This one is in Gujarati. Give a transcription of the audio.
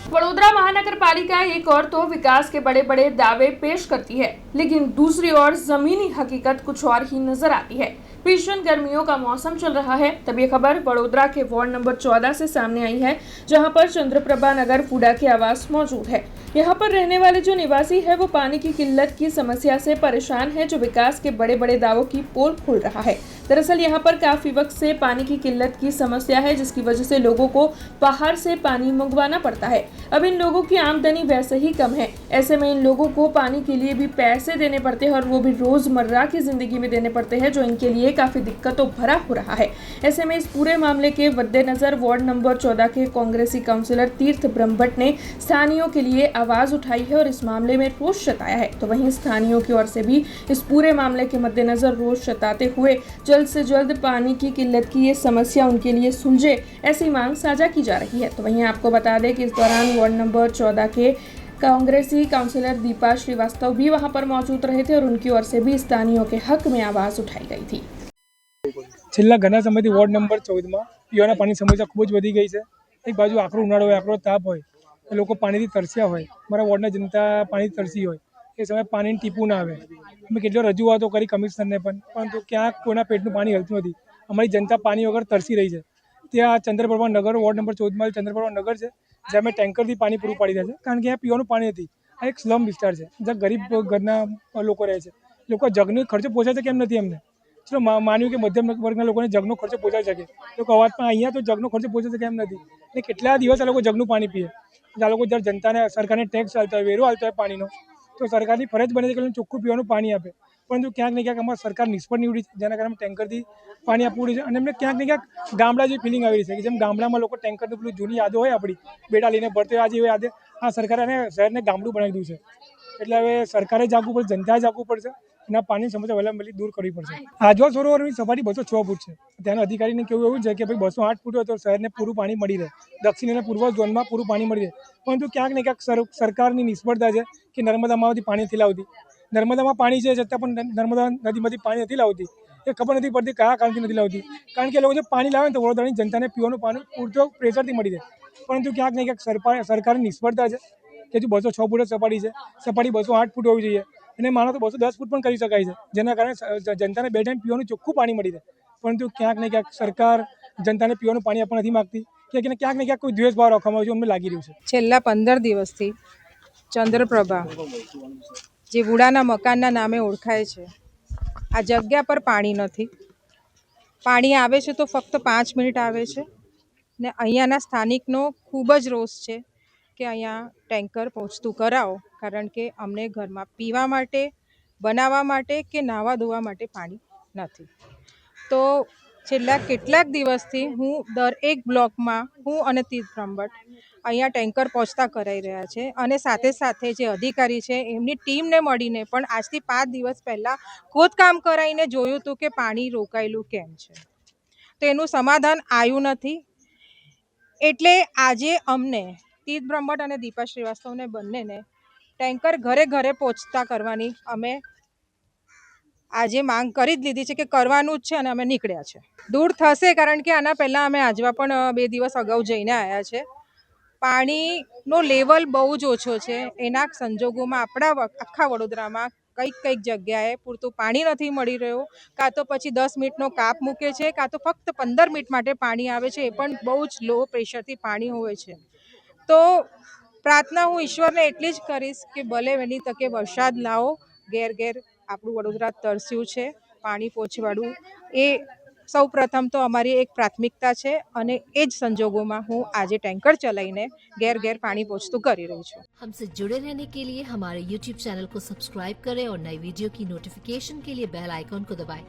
वडोदरा महानगर पालिका एक और तो विकास के बड़े बड़े दावे पेश करती है, लेकिन दूसरी ओर जमीनी हकीकत कुछ और ही नजर आती है। भीषण गर्मियों का मौसम चल रहा है, तब ये खबर वडोदरा के वार्ड नंबर 14 से सामने आई है, जहां पर चंद्रप्रभा नगर फूडा के आवास मौजूद है। यहाँ पर रहने वाले जो निवासी है वो पानी की किल्लत की समस्या से परेशान है, जो विकास के बड़े बड़े दावों की पोल खोल रहा है। दरअसल यहाँ पर काफी वक्त से पानी की किल्लत की समस्या है, जिसकी वजह से लोगों को बाहर से पानी मंगवाना पड़ता है। अब इन लोगों की आमदनी वैसे ही कम है, ऐसे में इन लोगों को पानी के लिए भी पैसे देने पड़ते हैं, और वो भी रोजमर्रा की जिंदगी में देने पड़ते हैं, जो इनके लिए काफी दिक्कतों भरा हो रहा है। ऐसे में इस पूरे मामले के मद्देनजर वार्ड नंबर 14 के कांग्रेसी काउंसिलर तीर्थ ब्रह्मभट्ट ने स्थानीयों के लिए आवाज उठाई है और इस मामले में रोष जताया है। तो वहीं स्थानीयों की ओर से भी इस पूरे मामले के मद्देनजर रोष जताते हुए जल्द से जल्द पानी की किल्लत की ये समस्या उनके लिए सुलझे, ऐसी मांग साझा की जा रही है। तो वहीं आपको बता दें कि इस दौरान वार्ड नंबर 14 के कांग्रेसी काउंसिलर दीपा श्रीवास्तव भी वहां पर मौजूद रहे थे और उनकी ओर से भी स्थानीयों के हक में आवाज उठाई गई थी। છેલ્લા ઘણા સમયથી વોર્ડ નંબર 14માં પીવાના પાણીની સમસ્યા ખૂબ જ વધી ગઈ છે। એક બાજુ આકરો ઉનાળો હોય, આકરો તાપ હોય, લોકો પાણીથી તરસ્યા હોય, મારા વોર્ડના જનતા પાણીથી તરસી હોય, એ સમયે પાણીનું ટીપું ના આવે। અમે કેટલો રજૂઆતો કરી કમિશનરને પણ, પરંતુ ક્યાંક કોઈના પેટનું પાણી હલતું નથી। અમારી જનતા પાણી વગર તરસી રહી છે। ત્યાં ચંદ્રપ્રભા નગર વોર્ડ નંબર 14માં ચંદ્રપ્રભા નગર છે, જ્યાં અમે ટેન્કરથી પાણી પૂરું પાડી રહ્યા છે, કારણ કે અહીંયા પીવાનું પાણી નથી। આ એક સ્લમ વિસ્તાર છે, જ્યાં ગરીબ ઘરના લોકો રહે છે। લોકો જગનો ખર્ચો પોસાય છે કેમ નથી અમને? ચલો માન્યું કે મધ્યમ વર્ગના લોકોને જગનો ખર્ચો પહોંચાડી શકે, લોકો અવાજ પણ અહીંયા તો જગનો ખર્ચો પહોંચે છે કેમ નથી? એટલે કેટલા દિવસ આ લોકો જગનું પાણી પીએ? આ લોકો જ્યારે જનતાને સરકારને ટેક્સ ચાલતો હોય, વેરો ચાલતો હોય પાણીનો, તો સરકારની ફરજ બને છે કે ચોખ્ખું પીવાનું પાણી આપે। પરંતુ ક્યાંક ને ક્યાંક અમારી સરકાર નિષ્ફળ નીવડી છે, જેના કારણે ટેન્કરથી પાણી આપવું પડે છે। અને એમને ક્યાંક ને ક્યાંક ગામડા જેવી ફિલિંગ આવી રહી છે, કે જેમ ગામડામાં લોકો ટેન્કરનું પેલું જૂની યાદો હોય આપણી, બેટા લઈને ભરતે આજે એવી યાદે આ સરકારે શહેરને ગામડું બનાવી દીધું છે। એટલે હવે સરકારે જાગવું પડશે, જનતાએ જાગવું પડશે, એના પાણીની સમસ્યા વહેલામાં વહેલી દૂર કરવી પડશે। આજવા સરોવરની સપાટી 206 ફૂટ છે। ત્યાંના અધિકારીને કેવું એવું છે કે ભાઈ 208 ફૂટ હોય તો શહેરને પૂરું પાણી મળી રહે, દક્ષિણ અને પૂર્વ ઝોનમાં પૂરું પાણી મળી રહે। પરંતુ ક્યાંક ને ક્યાંક સરકારની નિષ્ફળતા છે કે નર્મદામાંથી પાણી નથી લાવતી। નર્મદામાં પાણી છે છતાં પણ નર્મદા નદીમાંથી પાણી નથી લાવતી। એ ખબર નથી પડતી કયા કારણથી નથી લાવતી, કારણ કે એ લોકો જે પાણી લાવે ને તો વડોદરાની જનતાને પીવાનું પાણી પૂરતો પ્રેશરથી મળી રહે। પરંતુ ક્યાંક ને ક્યાંક સરકારની નિષ્ફળતા છે કે હજુ 206 ફૂટ સપાટી છે, સપાટી 208 ફૂટ હોવી જોઈએ, અને માનો તો 210 ફૂટ પણ કરી શકાય છે, જેના કારણે જનતાને બે ટાઈમ પીવાનું ચોખ્ખું પાણી મળી રહે। પરંતુ ક્યાંક ને ક્યાંક સરકાર જનતાને પીવાનું પાણી આપવા નથી માગતી, ક્યાંક ને ક્યાંક કોઈ દ્વેષભાવ રાખવામાં આવ્યો છે, અમને લાગી રહ્યું છે। છેલ્લા 15 દિવસથી ચંદ્રપ્રભા, જે વુડાના મકાનના નામે ઓળખાય છે, આ જગ્યા પર પાણી નથી। પાણી આવે છે તો ફક્ત 5 મિનિટ આવે છે, ને અહીંયાના સ્થાનિકનો ખૂબ જ રોષ છે કે અહીંયા ટેન્કર પહોંચતું કરાવો, કારણ કે અમને ઘરમાં પીવા માટે, બનાવવા માટે કે નાહવા ધોવા માટે પાણી નથી। તો છેલ્લા કેટલાક દિવસથી હું દરેક બ્લોકમાં હું અને તીર્થ બ્રહ્મભટ્ટ અહીંયા ટેન્કર પહોંચતા કરાઈ રહ્યા છે, અને સાથે સાથે જે અધિકારી છે એમની ટીમને મળીને પણ આજથી 5 દિવસ પહેલાં ખોદકામ કરાવીને જોયું હતું કે પાણી રોકાયેલું કેમ છે, તો એનું સમાધાન આવ્યું નથી। એટલે આજે અમને તીર્થ બ્રહ્મભટ્ટ અને દીપા શ્રીવાસ્તવને બંનેને ટેન્કર ઘરે ઘરે પહોંચતા કરવાની અમે આજે માંગ કરી જ લીધી છે કે કરવાનું જ છે, અને અમે નીકળ્યા છે। દૂર થશે, કારણ કે આના પહેલાં અમે આજવા પણ 2 દિવસ અગાઉ જઈને આવ્યા છે। પાણીનો લેવલ બહુ જ ઓછો છે, એના સંજોગોમાં આપણા આખા વડોદરામાં કઈક જગ્યાએ પૂરતું પાણી નથી મળી રહ્યું, કાં તો પછી 10 મિનિટનો કાપ મૂકે છે, કાં તો ફક્ત 15 મિનિટ માટે પાણી આવે છે, એ પણ બહુ જ લો પ્રેશરથી પાણી હોય છે। તો પ્રાર્થના હું ઈશ્વરને એટલી જ કરીશ કે ભલે વહેલી તકે વરસાદ લાવો, ઘેર ઘેર આપણું વડોદરા તરસ્યું છે, પાણી પહોંચવાડું એ સૌ પ્રથમ તો અમારી એક પ્રાથમિકતા છે, અને એ જ સંજોગોમાં હું આજે ટેન્કર ચલાવીને ઘેર ઘેર પાણી પહોંચતું કરી રહી છું। हमसे जुड़े रहने के लिए हमारे YouTube चैनल को सब्सक्राइब करें और नई वीडियो की नोटिफिकेशन के लिए बेल आइकॉन को दबाएं।